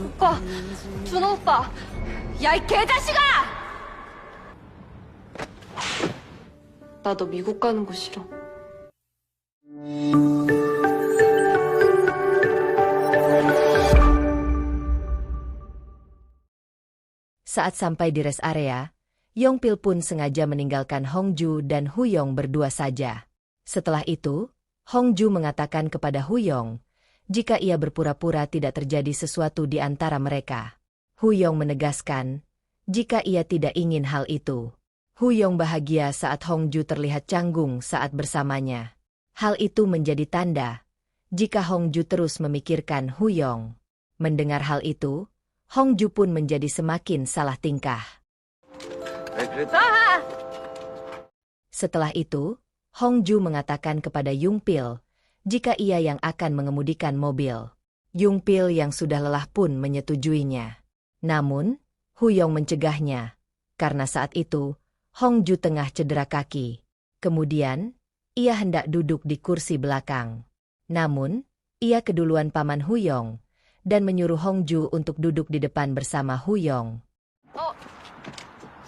오빠, 준호 오빠. 야, 이 개자식아! 나 너 미국 가는 거 싫어. Saat sampai di rest area, Yongpil pun sengaja meninggalkan Hongju dan Huyong berdua saja. Setelah itu, Hongju mengatakan kepada Huyong, jika ia berpura-pura tidak terjadi sesuatu di antara mereka. Huyong menegaskan, jika ia tidak ingin hal itu. Huyong bahagia saat Hongju terlihat canggung saat bersamanya. Hal itu menjadi tanda, jika Hongju terus memikirkan Huyong. Mendengar hal itu, Hongju pun menjadi semakin salah tingkah. Setelah itu, Hongju mengatakan kepada Yongpil, jika ia yang akan mengemudikan mobil. Yongpil yang sudah lelah pun menyetujuinya. Namun, Huyong mencegahnya, karena saat itu, Hongju tengah cedera kaki. Kemudian, ia hendak duduk di kursi belakang. Namun, ia keduluan paman Huyong, dan menyuruh Hongju untuk duduk di depan bersama Huyong.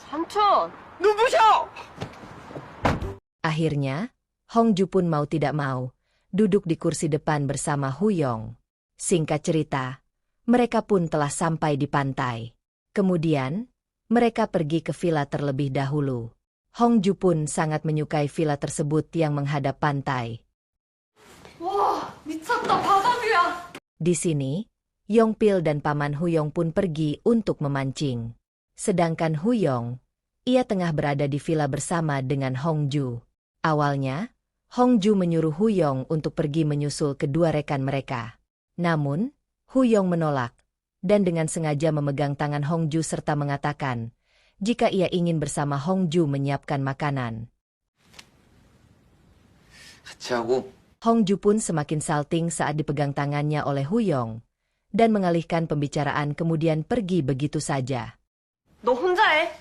삼촌! 누구셔? Akhirnya, Hongju pun mau tidak mau, duduk di kursi depan bersama Huyong. Singkat cerita, mereka pun telah sampai di pantai. Kemudian, mereka pergi ke villa terlebih dahulu. Hongju pun sangat menyukai villa tersebut yang menghadap pantai. 와, 미쳤다, 바다뷰야! Di sini, Yongpil dan paman Huyong pun pergi untuk memancing. Sedangkan Huyong, ia tengah berada di villa bersama dengan Hongju. Awalnya, Hongju menyuruh Huyong untuk pergi menyusul kedua rekan mereka. Namun, Huyong menolak, dan dengan sengaja memegang tangan Hongju serta mengatakan, jika ia ingin bersama Hongju menyiapkan makanan. 같이 하고 Hongju pun semakin salting saat dipegang tangannya oleh Huyong, dan mengalihkan pembicaraan kemudian pergi begitu saja. 너 혼자 해.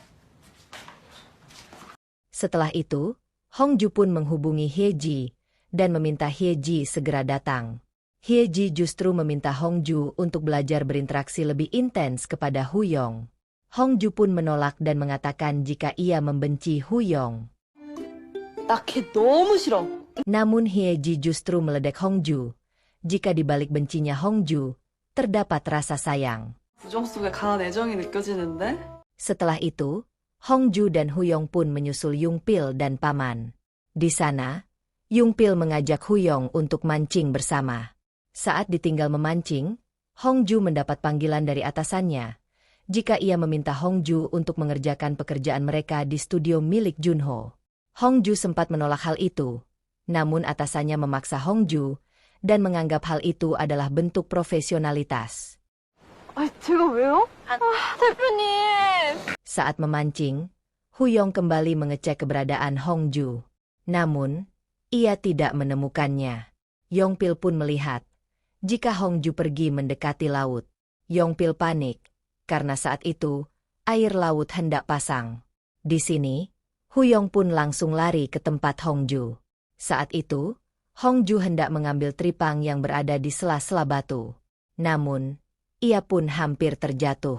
Setelah itu, Hongju pun menghubungi Hyeji, dan meminta Hyeji segera datang. Hyeji justru meminta Hongju untuk belajar berinteraksi lebih intens kepada Huyong. Hongju pun menolak dan mengatakan jika ia membenci Huyong. 나 걔 너무 싫어. Namun Hyeji justru meledek Hongju. Jika di balik bencinya Hongju, terdapat rasa sayang. 부정 속에 강한 애정이 느껴지는데? Setelah itu, Hongju dan Huyong pun menyusul Yongpil dan paman. Di sana, Yongpil mengajak Huyong untuk mancing bersama. Saat ditinggal memancing, Hongju mendapat panggilan dari atasannya, jika ia meminta Hongju untuk mengerjakan pekerjaan mereka di studio milik Junho. Hongju sempat menolak hal itu, namun atasannya memaksa Hongju, dan menganggap hal itu adalah bentuk profesionalitas. 제가 왜요? 대표님! Saat memancing, Huyong kembali mengecek keberadaan Hongju. Namun, ia tidak menemukannya. Yongpil pun melihat, jika Hongju pergi mendekati laut. Yongpil panik, karena saat itu, air laut hendak pasang. Di sini, Huyong pun langsung lari ke tempat Hongju. Saat itu, Hongju hendak mengambil tripang yang berada di sela-sela batu. Namun, ia pun hampir terjatuh.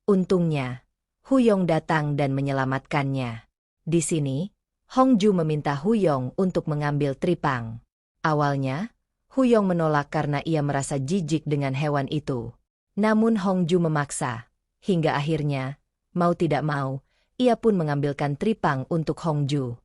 Untungnya, Huyong datang dan menyelamatkannya. Di sini, Hongju meminta Huyong untuk mengambil tripang. Awalnya, Huyong menolak karena ia merasa jijik dengan hewan itu. Namun Hongju memaksa, hingga akhirnya, mau tidak mau, ia pun mengambilkan tripang untuk Hongju.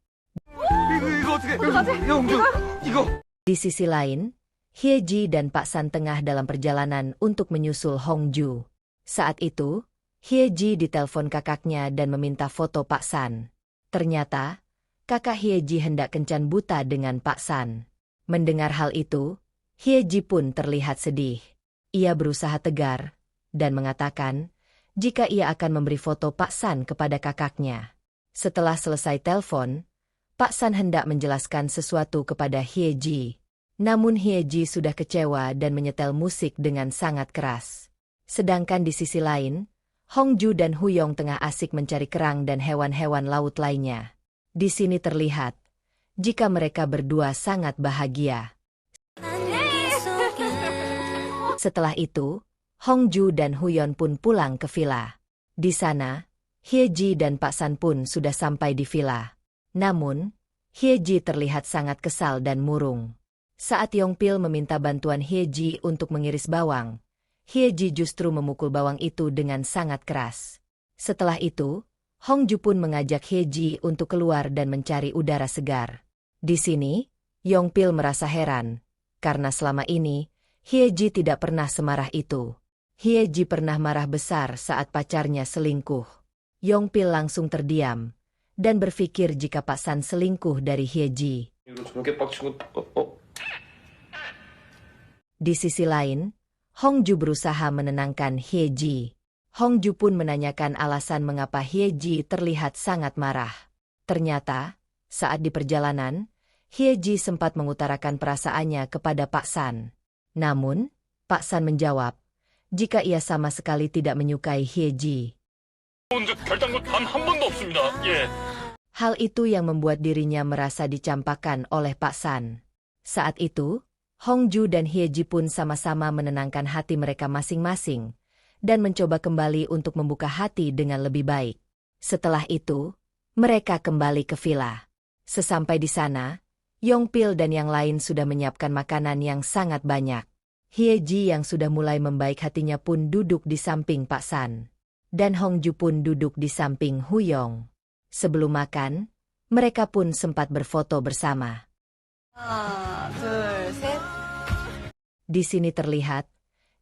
이거 어떻게? 영주 이거. Di sisi lain, Hyeji dan Pak San tengah dalam perjalanan untuk menyusul Hongju. Saat itu, Hyeji ditelepon kakaknya dan meminta foto Pak San. Ternyata, kakak Hyeji hendak kencan buta dengan Pak San. Mendengar hal itu, Hyeji pun terlihat sedih. Ia berusaha tegar, dan mengatakan, jika ia akan memberi foto Pak San kepada kakaknya. Setelah selesai telepon, Pak San hendak menjelaskan sesuatu kepada Hyeji. Namun Hyeji sudah kecewa dan menyetel musik dengan sangat keras. Sedangkan di sisi lain, Hongju dan Huyong tengah asik mencari kerang dan hewan-hewan laut lainnya. Di sini terlihat, jika mereka berdua sangat bahagia. Setelah itu, Hongju dan Huyon pun pulang ke villa. Di sana, Hyeji dan Pak San pun sudah sampai di villa. Namun, Hyeji terlihat sangat kesal dan murung. Saat Yongpil meminta bantuan Hyeji untuk mengiris bawang, Hyeji justru memukul bawang itu dengan sangat keras. Setelah itu, Hongju pun mengajak Hyeji untuk keluar dan mencari udara segar. Di sini, Yongpil merasa heran, karena selama ini, Hyeji tidak pernah semarah itu. Hyeji pernah marah besar saat pacarnya selingkuh. Yongpil langsung terdiam, dan berpikir jika Pak San selingkuh dari Hyeji. Di sisi lain, Hongju berusaha menenangkan Hyeji. Hongju pun menanyakan alasan mengapa Hyeji terlihat sangat marah. Ternyata, saat di perjalanan, Hyeji sempat mengutarakan perasaannya kepada Pak San. Namun, Pak San menjawab, jika ia sama sekali tidak menyukai Hyeji. Hal itu yang membuat dirinya merasa dicampakkan oleh Pak San. Saat itu, Hongju dan Hyeji pun sama-sama menenangkan hati mereka masing-masing, dan mencoba kembali untuk membuka hati dengan lebih baik. Setelah itu, mereka kembali ke villa. Sesampai di sana, Yongpil dan yang lain sudah menyiapkan makanan yang sangat banyak. Hyeji yang sudah mulai membaik hatinya pun duduk di samping Pak San. Dan Hongju pun duduk di samping Huyong. Sebelum makan, mereka pun sempat berfoto bersama. Di sini terlihat,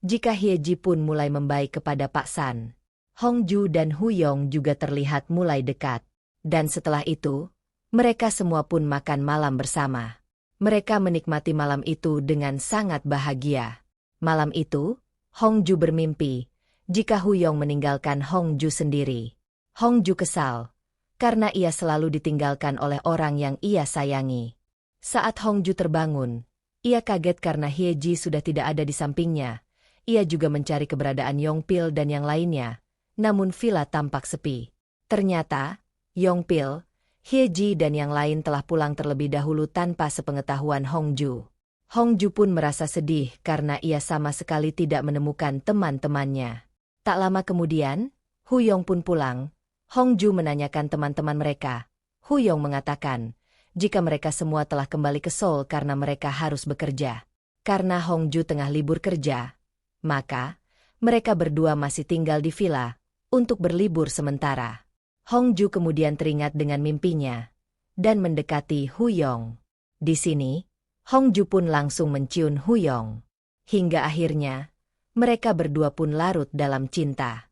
jika Hyeji pun mulai membaik kepada Pak San. Hongju dan Huyong juga terlihat mulai dekat. Dan setelah itu, mereka semua pun makan malam bersama. Mereka menikmati malam itu dengan sangat bahagia. Malam itu, Hongju bermimpi jika Huyong meninggalkan Hongju sendiri. Hongju kesal, karena ia selalu ditinggalkan oleh orang yang ia sayangi. Saat Hongju terbangun, ia kaget karena Hyeji sudah tidak ada di sampingnya. Ia juga mencari keberadaan Yongpil dan yang lainnya, namun villa tampak sepi. Ternyata, Yongpil, Hyeji dan yang lain telah pulang terlebih dahulu tanpa sepengetahuan Hongju. Hongju pun merasa sedih karena ia sama sekali tidak menemukan teman-temannya. Tak lama kemudian, Huyong pun pulang. Hongju menanyakan teman-teman mereka. Huyong mengatakan, jika mereka semua telah kembali ke Seoul karena mereka harus bekerja. Karena Hongju tengah libur kerja, maka mereka berdua masih tinggal di villa untuk berlibur sementara. Hongju kemudian teringat dengan mimpinya dan mendekati Huyong. Di sini, Hongju pun langsung mencium Huyong. Hingga akhirnya, mereka berdua pun larut dalam cinta.